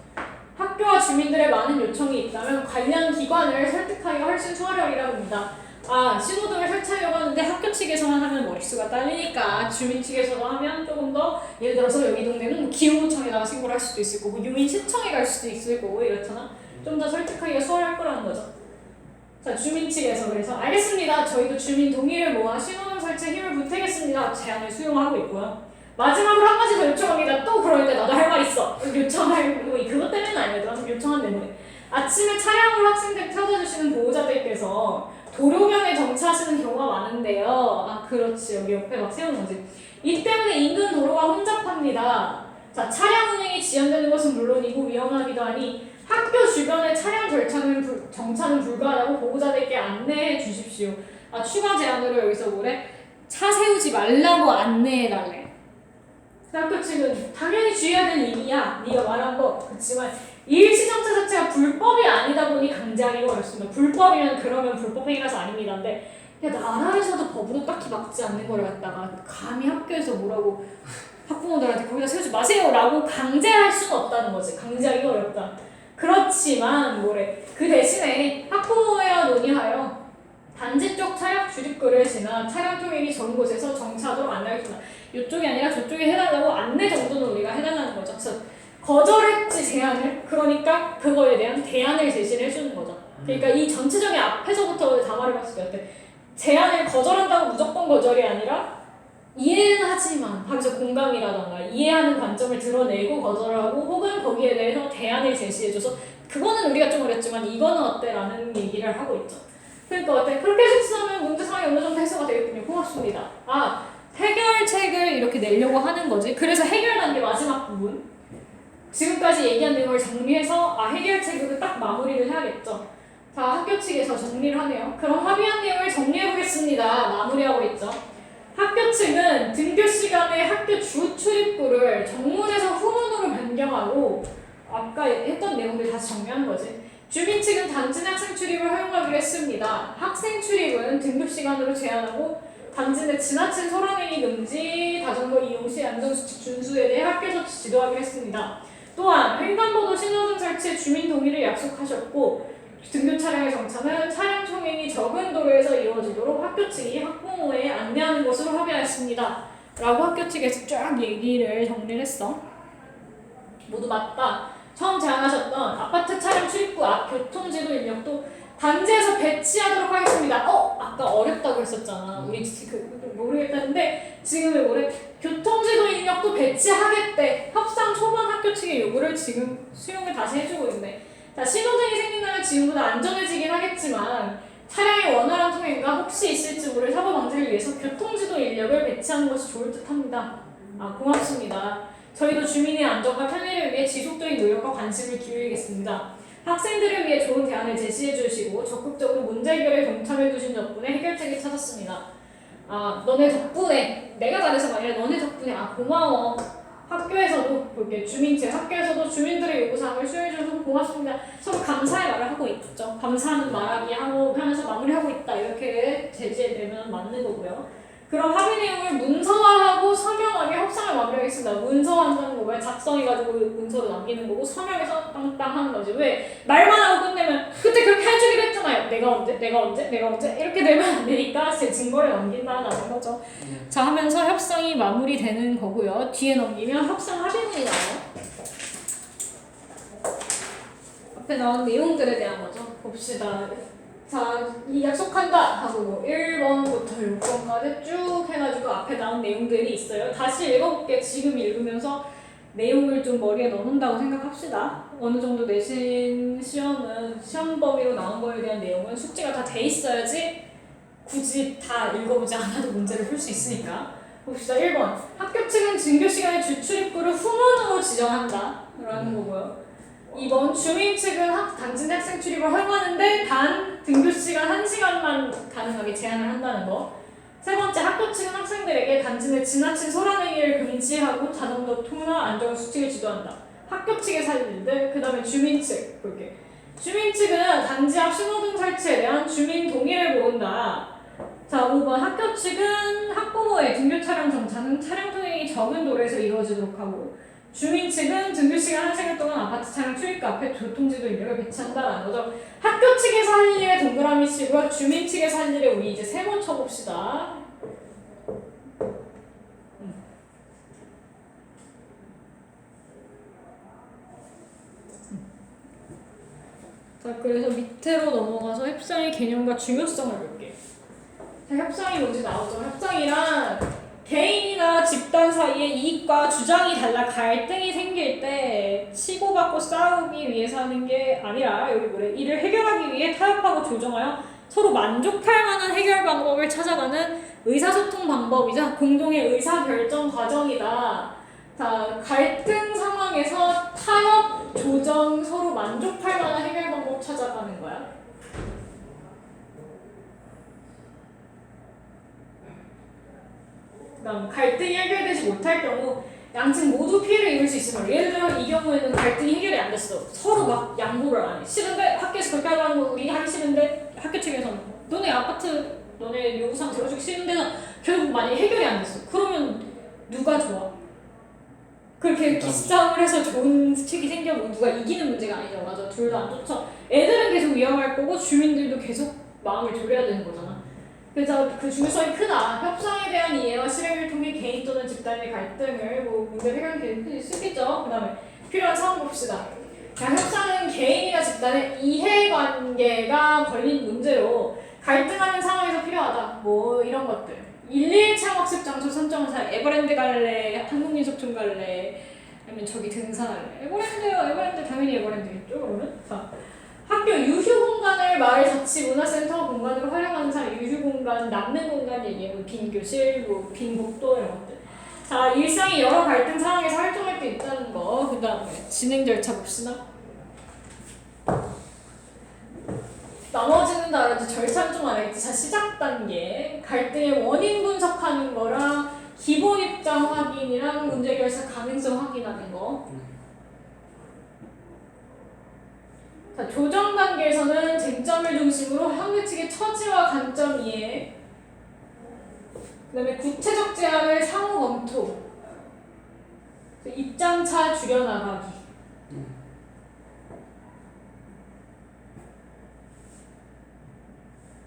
학교와 주민들의 많은 요청이 있다면 관련 기관을 설득하기가 훨씬 수월하리라고 봅니다. 아, 신호등을 설치하려고 하는데 학교 측에서만 하면 머릿수가 딸리니까 주민 측에서도 하면 조금 더 예를 들어서 여기 동네는 기후구청에다가 신고를 할 수도 있을 거고 유민시청에 갈 수도 있을 거고 이렇잖아. 좀 더 설득하기가 수월할 거라는 거죠. 자, 주민 측에서 그래서 알겠습니다. 저희도 주민 동의를 모아 신호등 설치에 힘을 보태겠습니다. 제안을 수용하고 있고요. 마지막으로 한 가지 더 요청합니다. 또 그러는데 나도 할 말 있어. 요청할 그것 때문은 아니더라도 요청한 때문에 아침에 차량으로 학생들 찾아주시는 보호자들께서 도로변에 정차하시는 경우가 많은데요. 아, 그렇지. 여기 옆에 막 세우는 거지. 이 때문에 인근 도로가 혼잡합니다. 자, 차량 운행이 지연되는 것은 물론이고 위험하기도 하니 학교 주변의 차량 정차는 불가하다고 보호자들께 안내해 주십시오. 아, 추가 제안으로 여기서 뭐래? 차 세우지 말라고 안내해달래. 학교 측은 당연히 주의해야 되는 일이야. 네가 말한 거. 그렇지만 일시정차 자체가 불법이 아니다 보니 강제하기가 어렵습니다. 불법이면 그러면 불법행위라서 아닙니다. 근데 야 나라에서도 법으로 딱히 막지 않는 걸 갖다가 감히 학교에서 뭐라고 학부모들한테 거기다 세우지 마세요라고 강제할 수는 없다는 거지. 강제하기가 어렵다. 그렇지만 뭐래 그 대신에 학부모와 논의하여 단지 쪽 차량 출입구를 지나 차량 통행이 적은 곳에서 정차하도록 안내하겠습니다. 이쪽이 아니라 저쪽에 해달라고 안내 정도는 우리가 해달라는 거죠. 그래서 거절했지 제안을. 그러니까 그거에 대한 대안을 제시를 해주는 거죠. 그러니까 이 전체적인 앞에서부터 다 말해봤을 때 어때? 제안을 거절한다고 무조건 거절이 아니라 이해는 하지만 하면서 공감이라던가 이해하는 관점을 드러내고 거절하고 혹은 거기에 대해서 대안을 제시해줘서 그거는 우리가 좀 어렵지만 이거는 어때? 라는 얘기를 하고 있죠. 그러니까 어때? 그렇게 해석하면 문제 상황이 어느 정도 해소가 되겠군요. 고맙습니다. 아, 해결책을 이렇게 내려고 하는 거지. 그래서 해결 단계 마지막 부분. 지금까지 얘기한 내용을 정리해서 해결책으로 딱 마무리를 해야겠죠. 자, 학교 측에서 정리를 하네요. 그럼 합의한 내용을 정리해보겠습니다. 마무리하고 있죠. 학교 측은 등교 시간에 학교 주 출입구를 정문에서 후문으로 변경하고 아까 했던 내용들 다시 정리하는 거지. 주민 측은 단지 내 학생 출입을 허용하기로 했습니다. 학생 출입은 등교 시간으로 제한하고 단지 내 지나친 소란행위 금지, 자전거 이용 시 안전수칙 준수에 대해 학교에서 지도하기로 했습니다. 또한 횡단보도 신호등 설치에 주민 동의를 약속하셨고 등교 차량의 정차는 차량 총행이 적은 도로에서 이루어지도록 학교 측이 학부모에 안내하는 것으로 합의하였습니다. 라고 학교 측에서 쫙 얘기를 정리를 했어. 모두 맞다. 처음 제안하셨던 아파트 차량 출입구 앞 교통지도 인력도 단지에서 배치하도록 하겠습니다. 아까 어렵다고 했었잖아. 우리 모르겠다는데 지금 왜 뭐래? 교통지도 인력도 배치하겠대. 협상 초반 학교 측의 요구를 지금 수용을 다시 해주고 있네. 자, 신호등이 생긴다면 지금보다 안전해지긴 하겠지만 차량의 원활한 통행과 혹시 있을지 모를 사고 방지를 위해서 교통지도 인력을 배치하는 것이 좋을 듯합니다. 고맙습니다. 저희도 주민의 안전과 편의를 위해 지속적인 노력과 관심을 기울이겠습니다. 학생들을 위해 좋은 대안을 제시해 주시고 적극적으로 문제 해결에 동참해 주신 덕분에 해결책을 찾았습니다. 너네 덕분에 내가 잘해서가 아니라 너네 덕분에 고마워. 학교에서도 그렇게 학교에서도 주민들의 요구사항을 수용해주셔서 고맙습니다. 서로 감사의 말을 하고 있죠. 감사하는 말하기 하면서 마무리하고 있다. 이렇게 제시되면 맞는 거고요. 그럼 합의 내용을 문서화하고 서명하게 협상을 마무리하겠습니다. 문서화한다는 거 왜 작성해가지고 문서로 남기는 거고 서명해서 땅땅 하는 거지. 왜 말만 하고 끝내면 그때 그렇게 해주기로 했잖아요. 내가 언제 이렇게 되면 안 되니까 제 증거를 넘긴다는 거죠. 자 하면서 협상이 마무리되는 거고요. 뒤에 넘기면 협상 합의문이 나와요. 앞에 나온 내용들에 대한 거죠. 봅시다. 자, 이 약속한다 하고 1번부터 6번까지 쭉 해가지고 앞에 나온 내용들이 있어요. 다시 읽어볼게. 지금 읽으면서 내용을 좀 머리에 넣는다고 생각합시다. 어느 정도 내신 시험은 시험 범위로 나온 거에 대한 내용은 숙제가 다 돼 있어야지 굳이 다 읽어보지 않아도 문제를 풀 수 있으니까. 봅시다. 1번. 학교 측은 등교 시간에 주 출입구를 후문으로 지정한다 라는 거고요. 2번. 주민 측은 단지 내 학생 출입을 허용하는데 단 등교 시간 1시간만 가능하게 제한을 한다는 거. 세 번째. 학교 측은 학생들에게 단지 내 지나친 소란행위를 금지하고 자전거 통화 안전 수칙을 지도한다. 학교 측의 사유인데 그 다음에 주민 측 볼게. 주민 측은 단지 앞 신호등 설치에 대한 주민 동의를 모은다. 자, 5번. 학교 측은 학부모의 등교 차량 정차는 차량 통행이 적은 도로에서 이루어지도록 하고 주민 측은 등교 시간 1시간 동안 아파트 차량 출입구 앞에 교통지도 인력을 배치한다라는 거죠. 학교 측에서 할 일에 동그라미 치고요. 주민 측에서 할 일에 우리 이제 세모 쳐봅시다. 자, 그래서 밑으로 넘어가서 협상의 개념과 중요성을 볼게요. 자, 협상이 뭔지 나오죠. 협상이란 개인이나 집단 사이의 이익과 주장이 달라 갈등이 생길 때 치고받고 싸우기 위해서 하는 게 아니라 여기 뭐래? 이를 해결하기 위해 타협하고 조정하여 서로 만족할 만한 해결 방법을 찾아가는 의사소통 방법이자 공동의 의사결정 과정이다. 자, 갈등 상황에서 타협, 조정, 서로 만족할 만한 해결 방법 찾아가는 거야. 그다음 갈등이 해결되지 못할 경우 양측 모두 피해를 입을 수 있으면 예를 들어 이 경우에는 갈등이 해결이 안 됐어. 서로 양보를 안 해. 싫은데 학교에서 그렇게 하라는 거 우리 하기 싫은데 학교 측에서는 너네 아파트 너네 요구사항 들어주기 싫은데도 결국 만약에 해결이 안 됐어. 그러면 누가 좋아? 그렇게 기싸움을 해서 좋은 책이 생겨도 누가 이기는 문제가 아니죠. 맞아. 둘 다 안 좋죠. 애들은 계속 위험할 거고 주민들도 계속 마음을 졸여야 되는 거잖아. 그래서 그 중요성이 크다. 협상에 대한 이해와 실행을 통해 개인 또는 집단의 갈등을 문제 해결할 수 있겠죠. 그 다음에 필요한 상황 봅시다. 자, 협상은 개인이나 집단의 이해관계가 걸린 문제로 갈등하는 상황에서 필요하다. 뭐 이런 것들. 1일 체험학습 장소 선정은 잘 에버랜드 갈래, 한국민속촌 갈래, 아니면 저기 등산할래. 에버랜드요. 에버랜드 당연히 에버랜드겠죠. 그러면 자. 학교 유휴 공간을 마을 자치 문화센터 공간으로 활용하는 사람, 유휴 공간, 남는 공간 얘기해. 뭐 빈 교실, 빈 복도 이런 것들. 자, 일상의 여러 갈등 상황에서 활동할 수 있다는 거. 그 다음에 진행 절차 봅시다. 나머지는 다 알았지. 절차는 좀 알았지. 자, 시작 단계. 갈등의 원인 분석하는 거랑 기본 입장 확인이랑 문제 결사 가능성 확인하는 거. 자, 조정 단계에서는 쟁점을 중심으로 상대 측의 처지와 관점 이해, 그 다음에 구체적 제안을 상호 검토, 입장차 줄여나가기.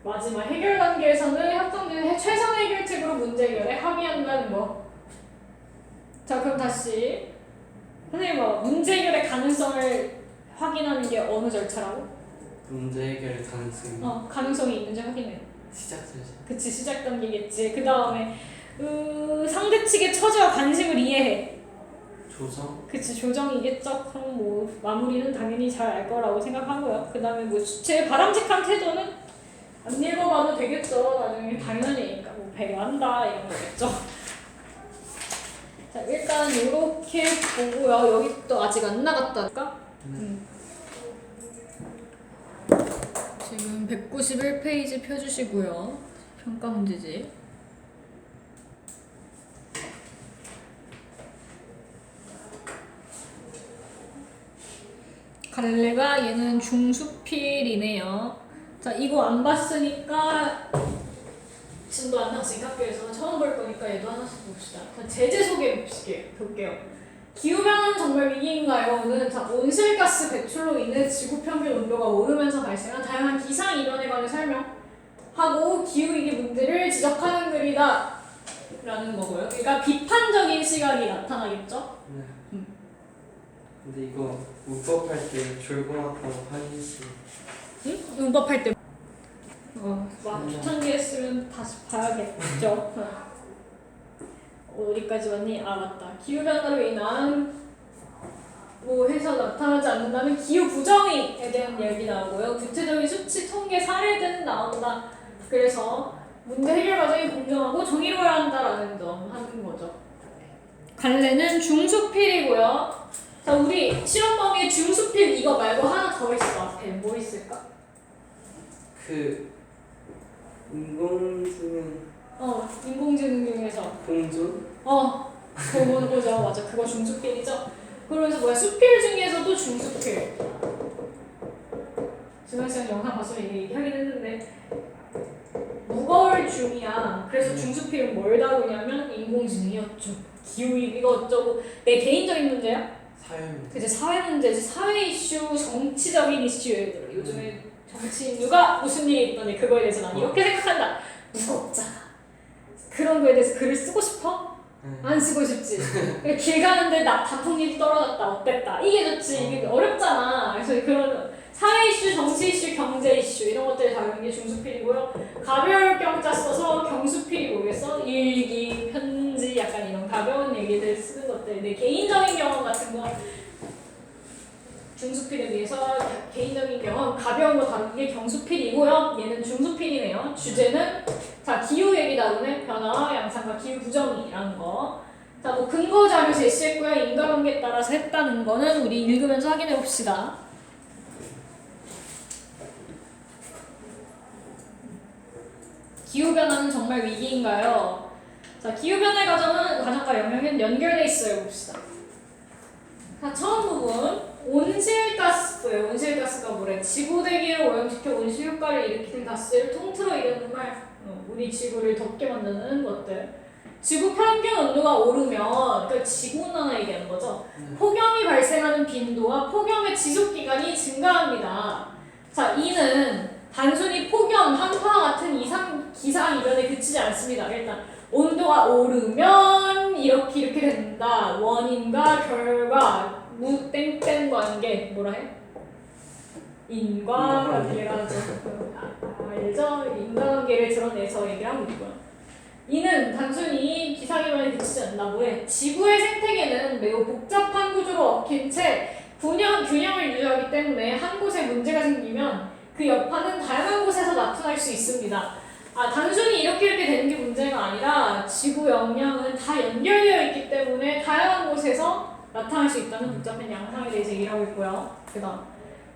마지막 해결 단계에서는 협상진의 최선 해결책으로 문제 해결에 합의한다는 거. 자, 그럼 다시 선생님 문제 해결의 가능성을 확인하는 게 어느 절차라고? 문제 해결 가능성이. 가능성이 있는지 확인해. 시작 절차. 그치, 시작 단계겠지. 그 다음에 상대 측의 처지와 관심을 이해해. 조정. 그치, 조정이겠죠. 그럼 뭐 마무리는 당연히 잘 알 거라고 생각하고요. 그 다음에 뭐 제 바람직한 태도는 안 읽어봐도 되겠죠. 나중에 당연한 얘기니까 뭐 배려한다 이런 거겠죠. 자, 일단 이렇게 보고요. 여기 또 아직 안 나갔다니까. 지금 191페이지 펴주시고요. 평가 문제지. 갈래가 얘는 중수필이네요. 자, 이거 안 봤으니까 지금도 안 나왔으니까 학교에서 처음 볼 거니까 얘도 하나씩 봅시다. 자, 제재 소개 볼게요. 기후변화는 정말 위기인가요?는 자, 온실가스 배출로 인해 지구 평균 온도가 오르면서 발생한 다양한 기상 이변에 관해 설명하고 기후위기 문제를 지적하는 글이다 라는 거고요. 그러니까 비판적인 시각이 나타나겠죠? 네. 근데 이거 문법할 때 줄거놨다고 확인했어요. 응? 문법할 때 초창기 했으면 다시 봐야겠죠. 어디까지 왔니? 아, 맞다. 기후변화로 인한 뭐 해서 나타나지 않는다는 기후 부정의에 대한 얘기 나오고요. 구체적인 수치, 통계, 사례 등 나온다. 그래서 문제 해결 과정이 공정하고 정의로워야 한다라는 점 하는 거죠. 갈래는 중수필이고요. 자, 우리 실험 범위에 중수필 이거 말고 하나 더 있어. 앞에 뭐 있을까? 인공지능. 인공지능 중에서 공존? 그거죠. 맞아. 그거 중수필이죠. 그러면서 뭐야? 수필 중에서도 중수필. 지난 시간 영상 봤으면 얘기하긴 했는데 무거울 중이야. 그래서 중수필은 뭘 다루냐면 인공지능이었죠. 기후위기 이거 어쩌고 내 개인적인 문제야? 사회 문제. 그치, 사회 문제지. 사회 이슈, 정치적인 이슈. 요즘에 정치인 누가 무슨 일이 있더니 그거에 대해서 난 이렇게 생각한다. 무겁잖아. 그런 거에 대해서 글을 쓰고 싶어? 안 쓰고 싶지. 길 가는데 단풍잎 떨어졌다. 어땠다. 이게 좋지. 이게 어렵잖아. 그래서 그런 사회 이슈, 정치 이슈, 경제 이슈 이런 것들을 다루는 게 중수필이고요. 가벼울 경자 써서 경수필이고 그래서 일기, 편지 약간 이런 가벼운 얘기들 쓰는 것들. 내 개인적인 경험 같은 거 중수필에 비해서 개인적인 경험 가벼운 거 다루는 게 경수필이고요. 얘는 중수필이네요. 주제는 자, 기후 얘기 다루네. 변화, 양상과 기후 부정이라는 거. 자, 뭐 근거 자료 제시했고요. 인과관계에 따라서 했다는 거는 우리 읽으면서 확인해 봅시다. 기후변화는 정말 위기인가요? 자, 기후변화의 과정과 영향은 연결돼 있어요. 봅시다. 자, 처음 부분 온실가스예요. 온실가스가 뭐래? 지구 대기를 오염시켜 온실효과를 일으키는 가스를 통틀어 이르는 말. 우리 지구를 덥게 만드는 것들. 지구 평균 온도가 오르면, 그러니까 지구온난화 얘기하는 거죠. 폭염이 발생하는 빈도와 폭염의 지속 기간이 증가합니다. 자, 이는 단순히 폭염, 한파와 같은 기상 이변에 그치지 않습니다. 일단 온도가 오르면 이렇게 된다. 원인과 결과, 땡땡 관계, 뭐라 해? 인과관계라죠. 알죠? 인과관계를 드러내서 얘기하고 있고요. 이는 단순히 기상이변에 그치지 않는다. 뭐해? 지구의 생태계는 매우 복잡한 구조로 얽힌 채 균형을 유지하기 때문에 한 곳에 문제가 생기면 그 여파는 다양한 곳에서 나타날 수 있습니다. 단순히 이렇게 되는 게 문제가 아니라 지구 영향은 다 연결되어 있기 때문에 다양한 곳에서 나타날 수 있다는 복잡한 양상에 대해서 얘기를 하고 있고요. 그다음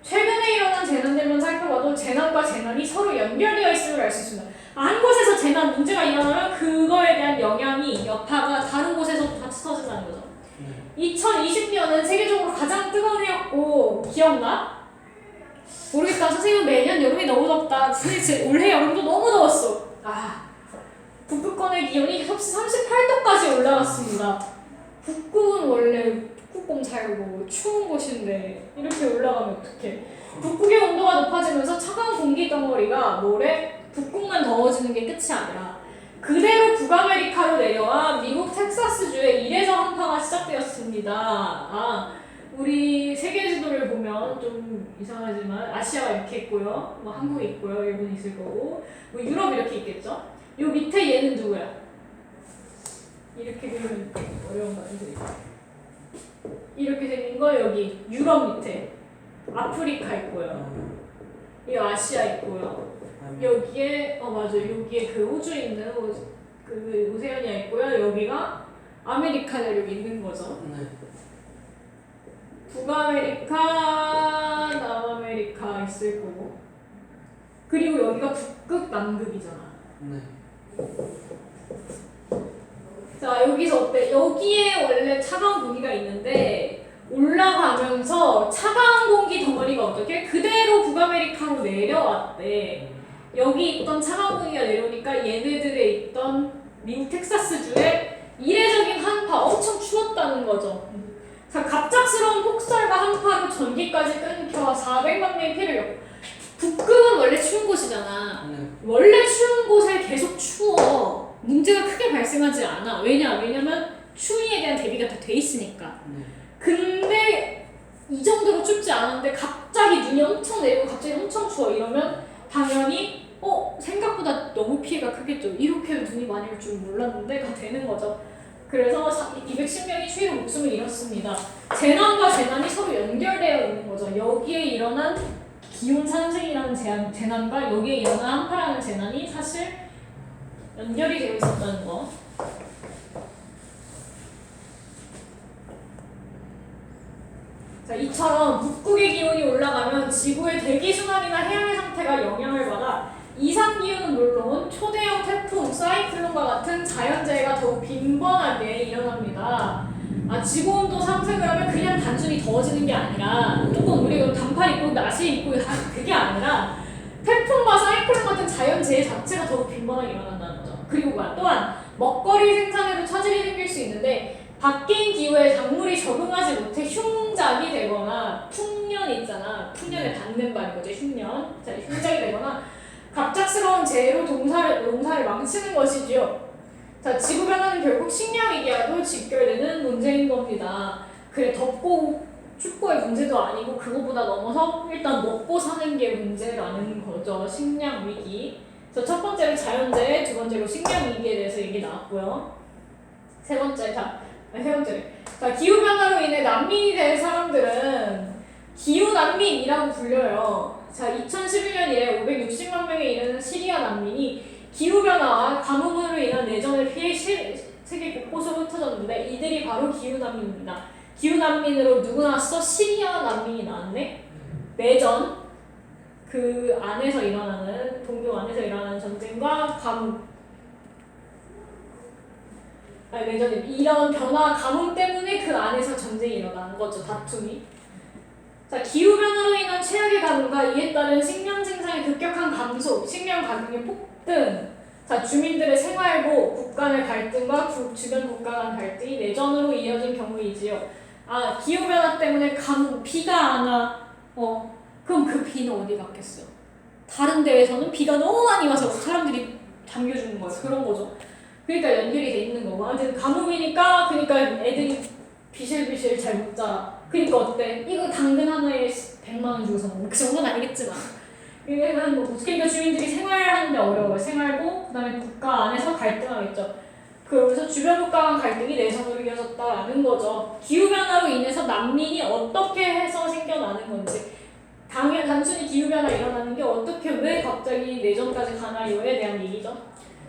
최근에 일어난 재난들만 살펴봐도 재난과 재난이 서로 연결되어 있음을 알 수 있습니다. 한 곳에서 재난 문제가 일어나면 그거에 대한 영향이 여파가 다른 곳에서 같이 터진다는 거죠. 2020년은 세계적으로 가장 뜨거운 해였고 기억나? 모르겠다. 선생님은 매년 여름이 너무 덥다. 선생님 올해 여름도 너무 더웠어. 북극권의 기온이 섭씨 38도까지 올라갔습니다. 북극은 원래 북극곰 살고 추운 곳인데 이렇게 올라가면 어떡해. 북극의 온도가 높아지면서 차가운 공기 덩어리가 북극만 더워지는 게 끝이 아니라 그대로 북아메리카로 내려와 미국 텍사스주에 이례적 한파가 시작되었습니다. 우리 세계 지도를 보면 좀 이상하지만 아시아가 이렇게 있고요, 한국이 있고요, 일본이 있을 거고, 유럽 이렇게 있겠죠. 요 밑에 얘는 누구야? 이렇게 그리면 어려운 거 아니지? 이렇게 생긴 거 여기 유럽 밑에 아프리카 있고요, 이 아시아 있고요, 여기에 맞아, 여기에 그 호주 있는 그 오세아니아 있고요, 여기가 아메리카 대륙이 있는 거죠. 북아메리카, 남아메리카 있을 거고, 그리고 여기가 북극, 남극이잖아. 자, 여기서 어때? 여기에 원래 차가운 공기가 있는데 올라가면서 차가운 공기 덩어리가 어떻게? 그대로 북아메리카로 내려왔대. 여기 있던 차가운 공기가 내려오니까 얘네들에 있던 미국 텍사스주에 이례적인 한파, 엄청 추웠다는 거죠. 자, 갑작스러운 폭설과 한파로 전기까지 끊겨 400만 명의 피해를 겪고. 북극은 원래 추운 곳이잖아. 원래 추운 곳에 계속 추워. 문제가 크게 발생하지 않아. 왜냐면 추위에 대한 대비가 다 돼 있으니까. 근데 이 정도로 춥지 않은데 갑자기 눈이 엄청 내리고 갑자기 엄청 추워. 이러면 당연히 생각보다 너무 피해가 크겠죠. 이렇게 눈이 많이 올 줄 몰랐는데가 되는 거죠. 그래서 210명이 추위로 목숨을 잃었습니다. 재난과 재난이 서로 연결되어 있는 거죠. 여기에 일어난 기온 상승이라는 재난과 여기에 일어난 한파라는 재난이 사실 연결이 되어 있었다는 거. 자, 이처럼 북극의 기온이 올라가면 지구의 대기순환이나 해양의 상태가 영향을 받아 이상기후는 물론 초대형 태풍, 사이클론과 같은 자연재해가 더욱 빈번하게 일어납니다. 지구온도 상승을 하면 그냥 단순히 더워지는 게 아니라 조금 우리가 단팔 입고 나시 입고 그게 아니라 태풍과 사이클론 같은 자연재해 자체가 더욱 빈번하게 일어난다는 거죠. 그리고 또한 먹거리 생산에도 차질이 생길 수 있는데 바뀐 기후에 작물이 적응하지 못해 흉작이 되거나 풍년 있잖아. 풍년에 닿는 말인 거죠. 흉년. 자, 흉작이 되거나 갑작스러운 재해로 농사를 망치는 것이지요. 자, 지구변화는 결국 식량위기와도 직결되는 문제인 겁니다. 그래, 덥고 춥고의 문제도 아니고 그거보다 넘어서 일단 먹고 사는 게 문제라는 거죠. 식량위기. 그래서 첫 번째로 자연재해, 두 번째로 식량위기에 대해서 얘기 나왔고요. 세 번째로 기후변화로 인해 난민이 된 사람들은 기후난민이라고 불려요. 자, 2011년 이래 560만 명에 이르는 시리아 난민이 기후변화와 가뭄으로 인한 내전을 피해 세계 곳곳으로 흩어졌는데 이들이 바로 기후난민입니다. 기후난민으로 누구 나왔어? 시리아 난민이 나왔네. 내전, 그 안에서 일어나는, 동족 안에서 일어나는 전쟁과 가뭄, 내전이 이런 변화, 가뭄 때문에 그 안에서 전쟁이 일어나는 거죠. 다툼이. 자, 기후변화로 인한 최악의 가뭄과 이에 따른 식량 생산의 급격한 감소, 식량 가격의 폭등, 자, 주민들의 생활고, 국가 간의 갈등과 주변 국가 간 갈등이 내전으로 이어진 경우이지요. 아, 기후변화 때문에 가뭄, 비가 안 와. 그럼 그 비는 어디 갔겠어? 다른 데에서는 비가 너무 많이 와서 사람들이 잠겨 죽는 거야. 그런 거죠. 그러니까 연결이 돼 있는 거고. 아무튼 가뭄이니까 그러니까 애들이 비실비실 잘 못 자라. 그러니까 어때? 이거 당근 하나에 100만 원 주고서 먹는 그 정도는 아니겠지만. 그러니까 주민들이 생활하는데 어려워요. 생활고 그다음에 국가 안에서 갈등하겠죠. 그러면서 주변 국가 간 갈등이 내전으로 이어졌다라는 거죠. 기후변화로 인해서 난민이 어떻게 해서 생겨나는 건지, 단순히 기후변화 일어나는 게 어떻게 왜 갑자기 내전까지 가나요에 대한 얘기죠.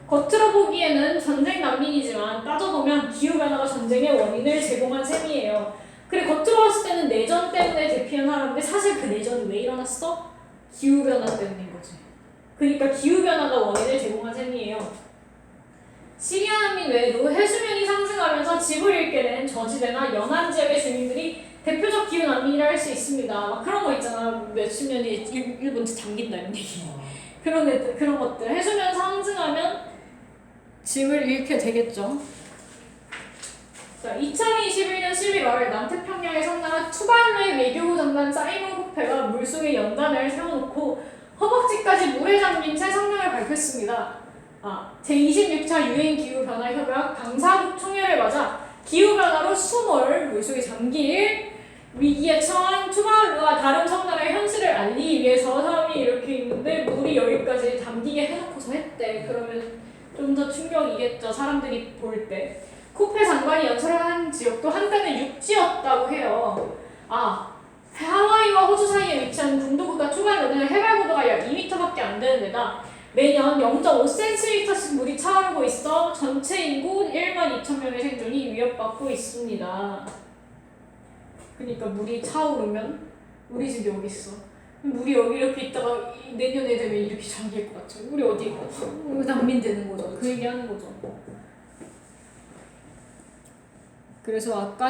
겉으로 보기에는 전쟁 난민이지만 따져보면 기후변화가 전쟁의 원인을 제공한 셈이에요. 그래, 겉으로 봤을 때는 내전 때문에 대피하는데 사실 그 내전이 왜 일어났어? 기후변화 때문인 거지. 그러니까 기후변화가 원인을 제공한 셈이에요. 시리아 난민 외에도 해수면이 상승하면서 집을 잃게 된 저지대나 연안 지역의 주민들이 대표적 기후 난민이라 할 수 있습니다. 막 그런 거 있잖아. 몇십 년이 일본 잠긴다 이런 얘기. 그런 것들. 해수면 상승하면 집을 잃게 되겠죠. 자, 2021년 11월 남태평양에 섬나라 투발루의 외교부 장관 사이먼 코페가 물속에 연단을 세워놓고 허벅지까지 물에 잠긴 채 성명을 발표했습니다. 제26차 유엔기후변화 협약 당사국 총회를 맞아 기후변화로 수몰, 물속에 잠길 위기에 처한 투발루와 다른 섬나라의 현실을 알리기 위해서 사람이 이렇게 있는데 물이 여기까지 잠기게 해놓고서 했대. 그러면 좀 더 충격이겠죠. 사람들이 볼 때. 코페 장관이 연설한 지역도 한때는 육지였다고 해요. 하와이와 호주 사이에 위치한 군도국가 투발루는 해발고도가 약 2m밖에 안 되는 데다 매년 0.5cm씩 물이 차오르고 있어 전체 인구 1만 2천 명의 생존이 위협받고 있습니다. 그러니까 물이 차오르면 우리 집이 여기 있어. 물이 여기 이렇게 있다가 내년에 되면 이렇게 잠길 것 같죠. 우리 어디 있고 난민 되는 거죠. 그 얘기하는 거죠. 그래서 아까